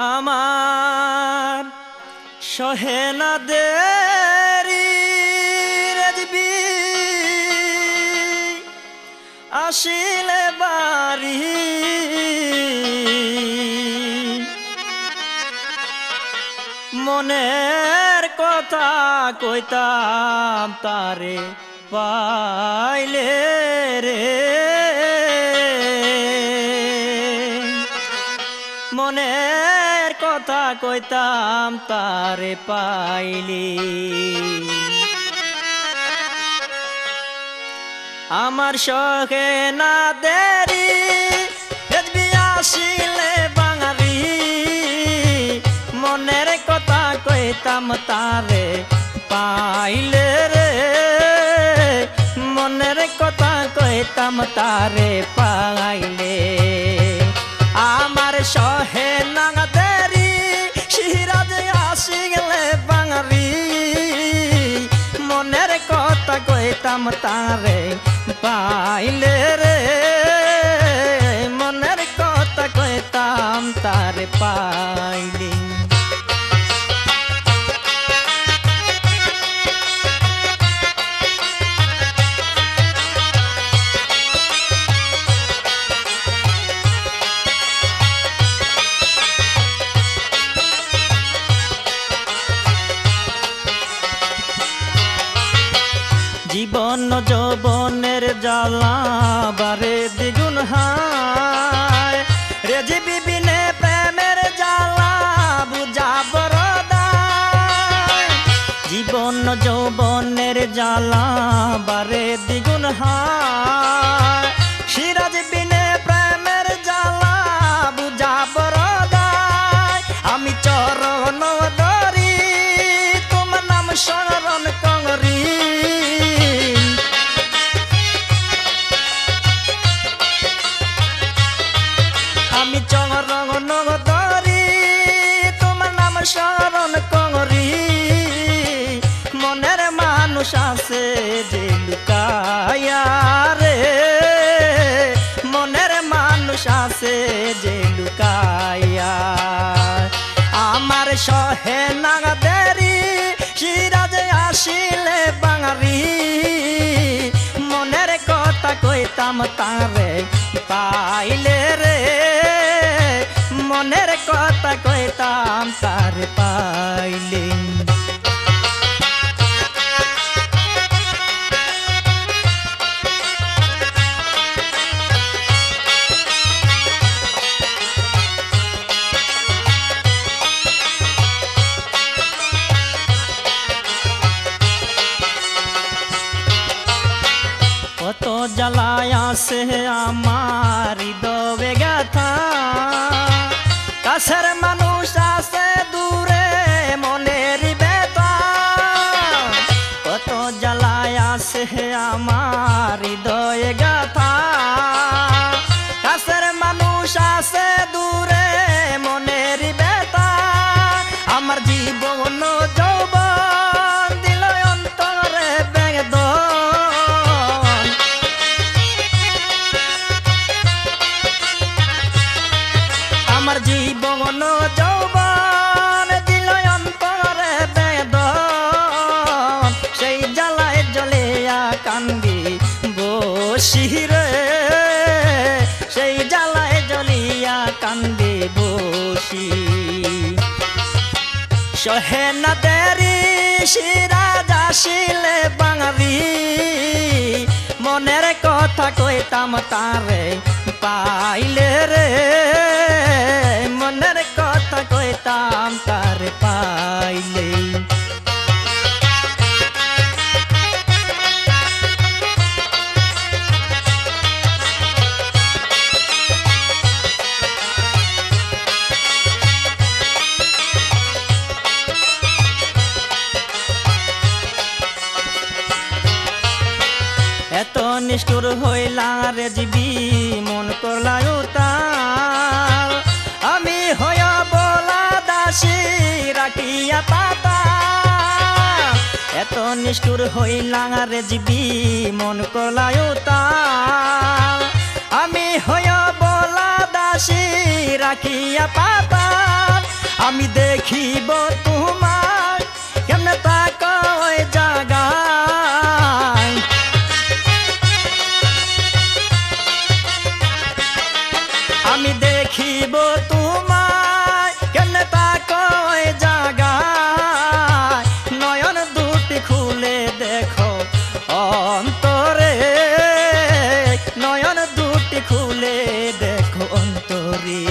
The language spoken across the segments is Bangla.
আমার সহে না দেরি রেজবি আসিলে বাড়ি মনের কথা কইতাম তারে পাইলে রে মনের কথা কইতাম তারে পাইলি আমার শখে না দেরি রেজবি আসিলে বাঙালি মনের কথা কইতাম তারে পাইলে রে মনের কথা কইতাম তারে পাইলে আমার সহে না দেরি সিরাজ আসিলে বাঙালি মনের কথা কইতাম তারে পাইলে রে মনের কথা কইতাম তারে পাইলে জীবন যৌবনের জ্বালা বারে দ্বিগুণ হায় রেজবি বিনে প্রেমের জ্বালা বুঝা বড় দায় জীবন যৌবনের জ্বালা বারে দ্বিগুণ হায় সিরাজ বিনে প্রেমের জ্বালা বুঝা বড় দায় আমি চরণ ধরি তোমার নাম শরণ করি আমি চরণ ধরি তোমার নাম শরণ করি মনের মানুষ আছে যে লুকায়া রে মনের মানুষ আছে যে লুকায়া আমার সহে না দেরি সিরাজ আসিলে বাঙালি মনের কথা কইতাম তারে পাইলে রে মনের কথা কইতাম তারে পাইলে কত জ্বালায় আসে আমার হৃদয়ে গাথা কাছের মানুষ আছে দূরে মনের ব্যথা কত জ্বালায় আসে আমার হৃদয়ে গাথা কাছের মানুষ আছে দূরে মনের ব্যথা আমার জীবন যৌবন দিল অন্তরে বেদন আমার জীবন যৌবন দিল অন্তরে বেদন সেই জ্বালায় জ্বলিয়া কান্দি বসি রে সেই জ্বালায় জ্বলিয়া কান্দি বসি সহে না দেরি সিরাজ আসিলে বাঙালি মনের কথা কইতাম তারে পাইলে রে মনের কথা কইতাম তারে পাইলে এত নিষ্ঠুর হইলা রেজবি মন করলা উতাল আমি হইয়া বলা দাসী রাখিয়া পাতা এত নিষ্ঠুর হইলা রেজবি মন করলা উতাল আমি হইয়া বলা দাসী রাখিয়া পাতা আমি দেখিব তোমার কেমনে তাকো ওই জায়গায় আমি দেখিব তোমার কেমনে তাকো ওই জায়গায় নয়ন দুটি খুলে দেখো অন্তরে নয়ন দুটি খুলে দেখো অন্তরে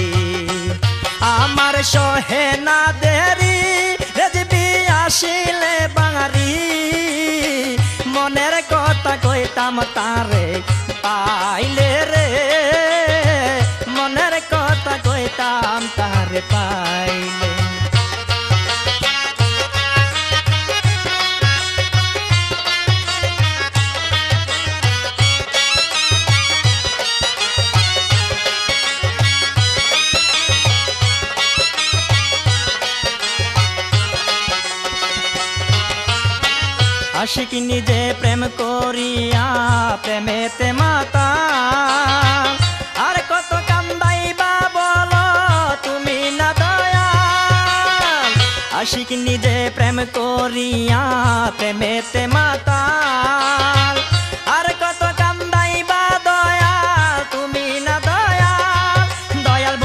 আমার সহে না দেরি রেজবি আসিলে বাঙালি মনের কথা কইতাম তারে পাইলে রে মনের কথা কইতাম তারে পাইলে আশিক নিজে প্রেম করিয়া প্রেমেতে মাতা আর কত কান্দাইবা বলো তুমি না দয়াল আশিক নিজে প্রেম করিয়া প্রেমেতে মাতা আর কত কান্দাইবা দয়াল তুমি না দয়াল দয়াল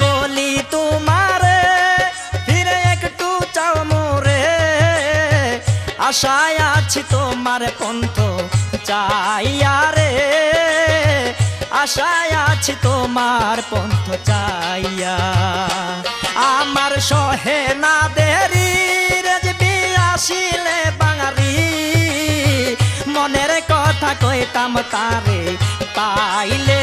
বলি তোমারে ফিরে একটু চাও মোরে আশায় আছি তোমার পন্থ চাইয়া রে আশায় আছি তোমার পন্থ চাইয়া আমার সহে না দেরি রেজবি আসিলে বাঙালি মনের কথা কইতাম তারে পাইলে